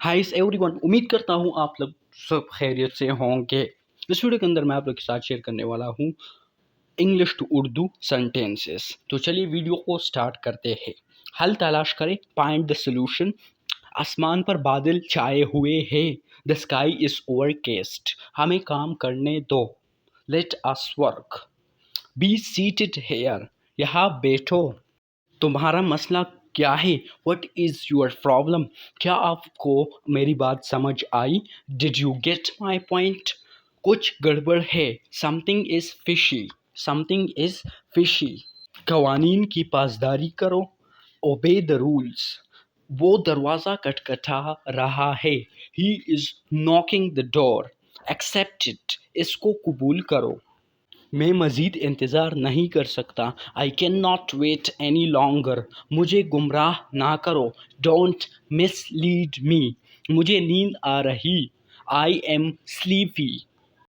Hi everyone, उम्मीद करता हूँ आप लोग सब खैरियत से होंगे। इस वीडियो के अंदर मैं आप लोग के साथ शेयर करने वाला हूँ इंग्लिश टू उर्दू सेंटेंसेस। तो चलिए वीडियो को स्टार्ट करते हैं। हल तलाश करें, फाइंड द सॉल्यूशन। आसमान पर बादल छाए हुए हैं, द स्काई इज ओवरकास्ट। हमें काम करने दो, let us work. Be seated here, यहाँ बैठो। तुम्हारा मसला क्या है? What is your problem? क्या आपको मेरी बात समझ आई? Did you get my point? कुछ गड़बड़ है, something is fishy. Something is fishy. कवानीन की पासदारी करो, ओबे द रूल्स। वो दरवाज़ा खटखटा रहा है, he is knocking the door. Accept it, इसको कबूल करो। मैं मज़ीद इंतज़ार नहीं कर सकता, I can not wait any longer. मुझे गुमराह ना करो, डोंट मिसलीड मी। मुझे नींद आ रही, आई एम स्लीपी।